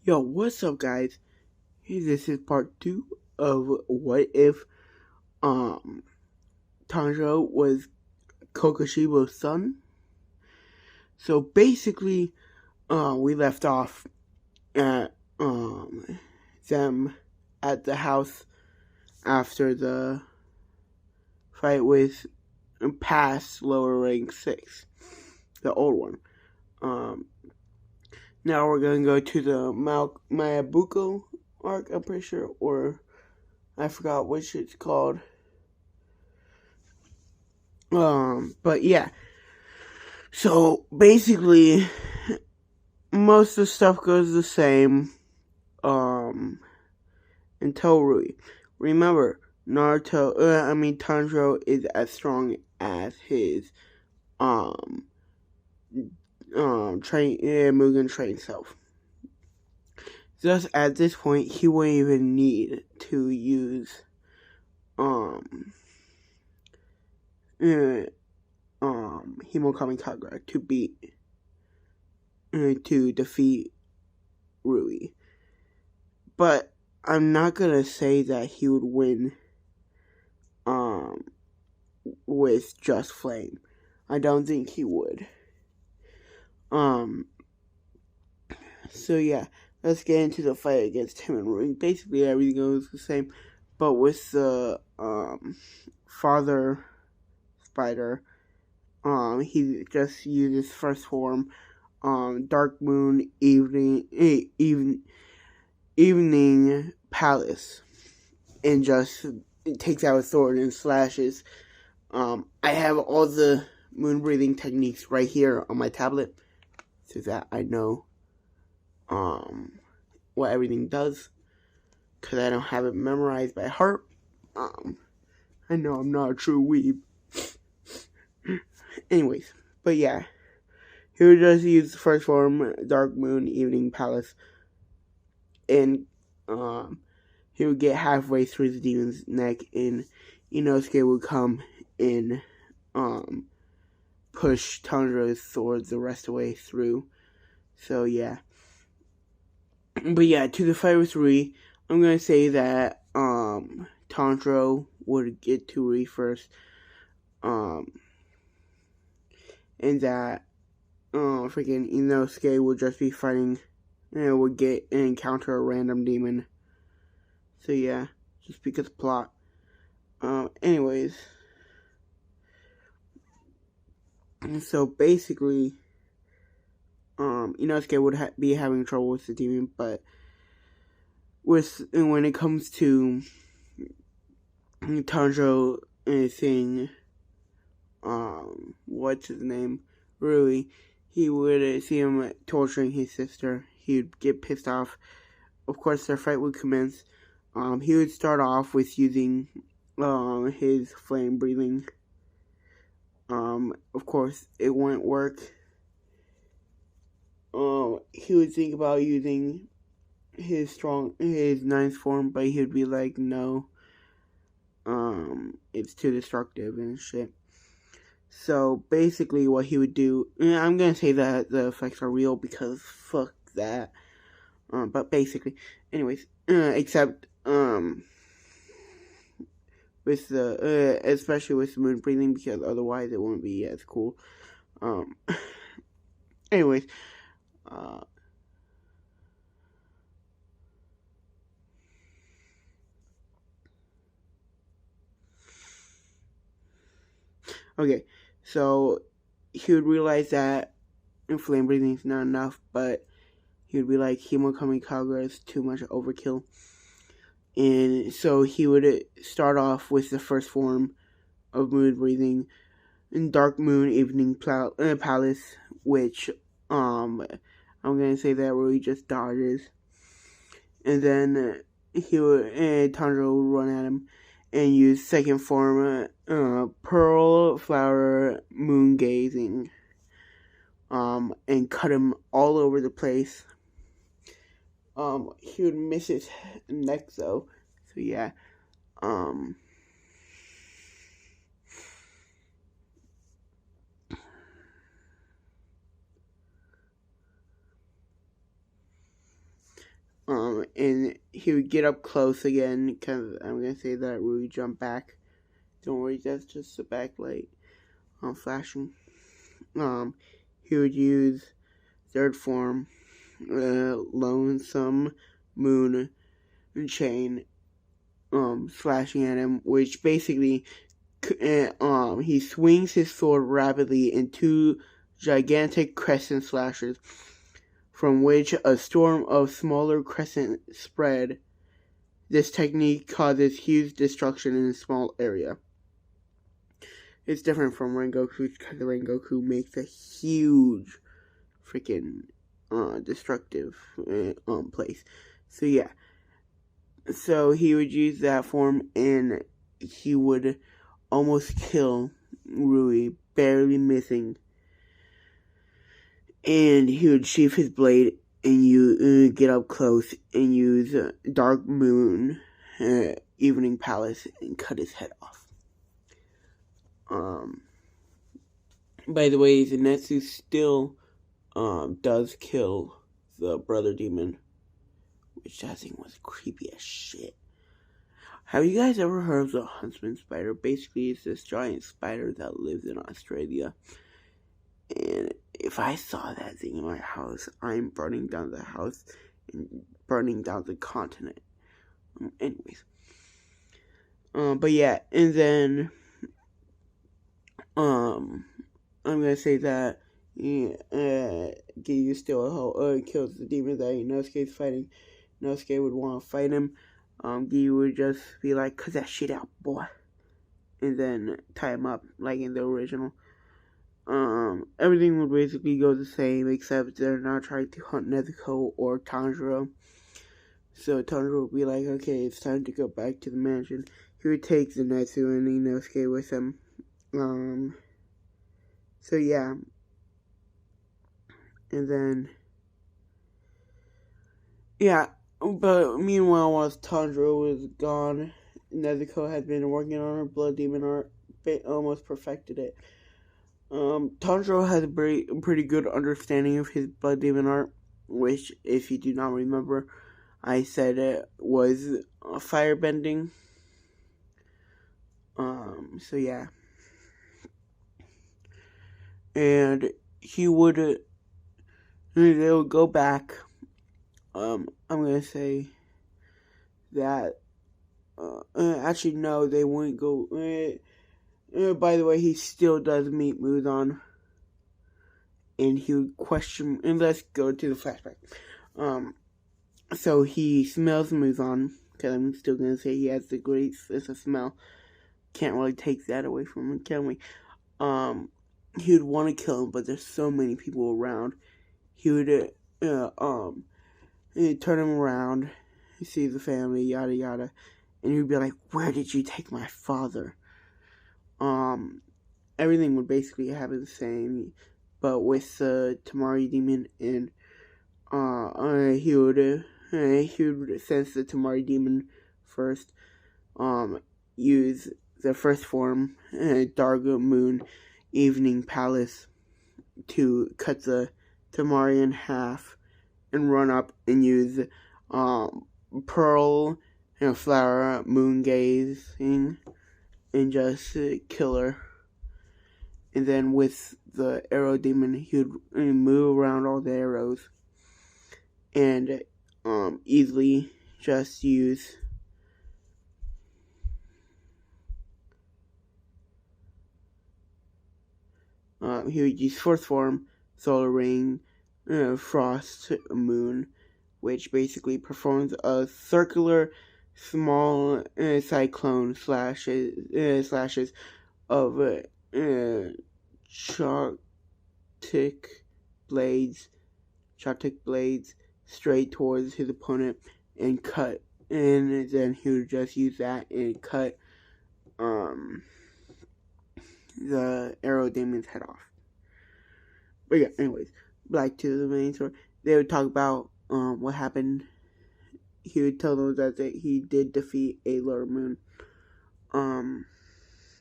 Yo, what's up, guys? Hey, this is part 2 of what if um Tanjiro was Kokushibos' son. So basically, we left off at them at the house after the fight with past lower rank 6, the old one. Um, Now we're gonna go to the Mayabuko arc, I'm pretty sure, or I forgot which it's called. But yeah. So basically, most of the stuff goes the same. Until Rui. Remember, Tanjiro is as strong as his Mugen trained self. Thus, at this point, he wouldn't even need to use Himokami Kagura to defeat Rui. But I'm not gonna say that he would win with just Flame. I don't think he would. So yeah, let's get into the fight against him and Rui. Basically everything goes the same, but with the father spider, he just uses first form, Dark Moon Evening Palace, and just takes out a sword and slashes. I have all the moon breathing techniques right here on my tablet, so that I know what everything does, because I don't have it memorized by heart. I know I'm not a true weeb. Anyways, but yeah, he would just use the first form, Dark Moon Evening Palace, and he would get halfway through the demon's neck, and Inosuke would come and push Tanjiro's sword the rest of the way through. So yeah. But yeah, to the fight with Rui, I'm gonna say that Tanjiro would get to Rui first, and that freaking Inosuke would just be fighting, and would get and encounter a random demon. So yeah, just because of plot. Anyways, so basically, Inosuke would be having trouble with the demon, but when it comes to Tanjiro saying, what's his name, Rui, he would see him torturing his sister. He would get pissed off. Of course, their fight would commence. He would start off with using his flame breathing. Of course, it wouldn't work. He would think about using his ninth form, but he would be like, no, it's too destructive and shit. So basically what he would do, I'm gonna say that the effects are real because fuck that. But basically, anyways, except with the especially with the moon breathing, because otherwise it won't be as cool. Anyways, okay, so he would realize that flame breathing is not enough, but he would be like, Himokami Kagura is too much overkill. And so he would start off with the first form of moon breathing in Dark Moon Evening Palace, which I'm gonna say that Rui just dodges, and then Tanjiro would run at him and use second form Pearl Flower Moon Gazing, and cut him all over the place. He would miss his neck though, so yeah. he would get up close again, because I'm going to say that Rui jumped back. Don't worry, that's just the backlight flashing. He would use third form, Lonesome Moon Chain, slashing at him, which basically, he swings his sword rapidly in two gigantic crescent slashes, from which a storm of smaller crescents spread. This technique causes huge destruction in a small area. It's different from Rengoku's, because the Rengoku makes a huge freaking destructive place. So yeah. So he would use that form, and he would almost kill Rui, barely missing. And he would sheath his blade, and you get up close and use Dark Moon Evening Palace and cut his head off. By the way, Zenitsu still does kill the brother demon, which I think was creepy as shit. Have you guys ever heard of the huntsman spider? Basically, it's this giant spider that lives in Australia. And if I saw that thing in my house, I'm burning down the house and burning down the continent. Anyways. But yeah, and then, I'm gonna say that Giyu still kills the demon that Inosuke's fighting. Inosuke would want to fight him. Giyu would just be like, "Cut that shit out, boy," and then tie him up like in the original. Everything would basically go the same, except they're not trying to hunt Nezuko or Tanjiro. So Tanjiro would be like, "Okay, it's time to go back to the mansion." He would take Zenitsu and Inosuke with him. So yeah. And then, yeah, but meanwhile, while Tanjiro was gone, Nezuko had been working on her blood demon art, almost perfected it. Tanjiro has a pretty good understanding of his blood demon art, which, if you do not remember, I said it was firebending. So yeah. And they would go back. I'm gonna say that, actually no, they wouldn't go, by the way, he still does meet Muzan, and he would question, and let's go to the flashback. So he smells Muzan, because I'm still gonna say he has the great sense of smell. Can't really take that away from him, can we? He would want to kill him, but there's so many people around. He would, he'd turn him around, see the family, yada yada, and he'd be like, "Where did you take my father?" Everything would basically happen the same, but with the Tamari demon, and he would sense the Tamari demon first, use the first form, Dark Moon Evening Palace, to cut the Tamari in half, and run up and use Pearl Flower Moon Gazing and just kill her. And then with the arrow demon, he would move around all the arrows and easily just use he would use fourth form, Solar Ring, Frost Moon, which basically performs a circular small cyclone slashes of Chotic blades straight towards his opponent and cut, and then he would just use that and cut the arrow demon's head off. But yeah, anyways, back to the main story. They would talk about what happened. He would tell them that he did defeat a Lord Moon.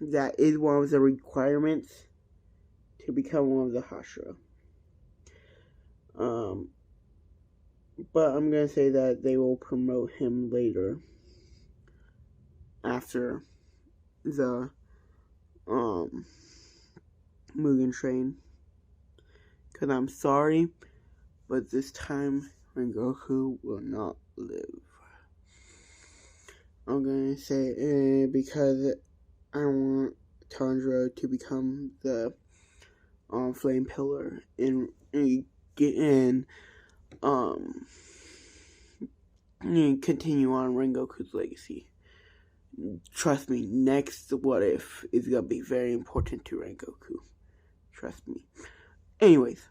That is one of the requirements to become one of the Hashira. but I'm gonna say that they will promote him later after the Mugen Train. Cause I'm sorry, but this time Rengoku will not live. I'm gonna say because I want Tanjiro to become the flame pillar and continue on Rengoku's legacy. Trust me, next What If is gonna be very important to Rengoku. Trust me. Anyways,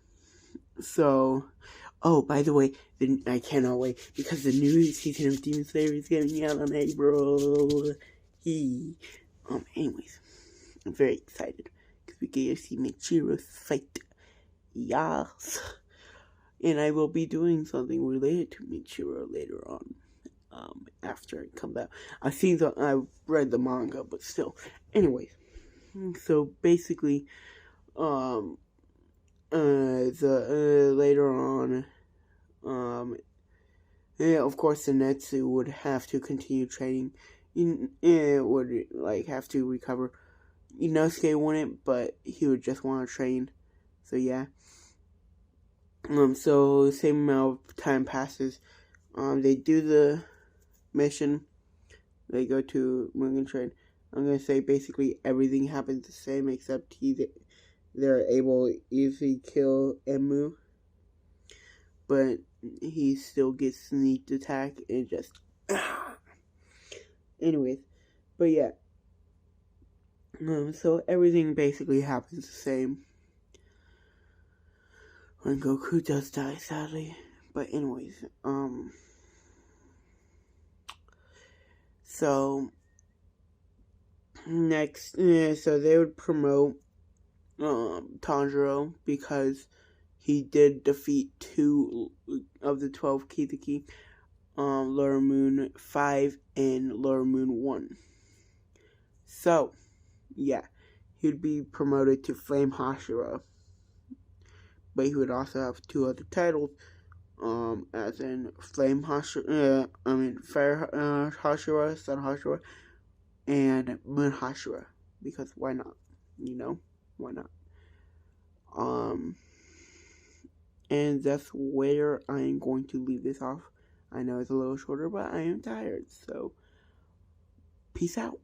so by the way, I cannot wait because the new season of Demon Slayer is getting out on April. Anyways, I'm very excited because we get to see Michiru's fight. Yes. And I will be doing something related to Michiro later on. After it comes out. I've read the manga, but still. Anyways. So basically, later on, of course the Netsu would have to continue training. It would have to recover. Inosuke wouldn't, but he would just want to train. So yeah. So the same amount of time passes. They do the mission. They go to Mugen Train. I'm gonna say basically everything happens the same except they're able to easily kill Emu, but he still gets sneak attack and just. Anyways, but yeah. So everything basically happens the same. When Goku does die, sadly. But anyways, so next, so they would promote Tanjiro because he did defeat 2 of the 12 Kizuki, Lower Moon 5 and Lower Moon 1. So, yeah, he would be promoted to Flame Hashira, but he would also have 2 other titles, as in Flame Hashira, Fire Hashira, Sun Hashira, and Moon Hashira, because why not? Why not? And that's where I'm going to leave this off. I know it's a little shorter, but I am tired, so peace out.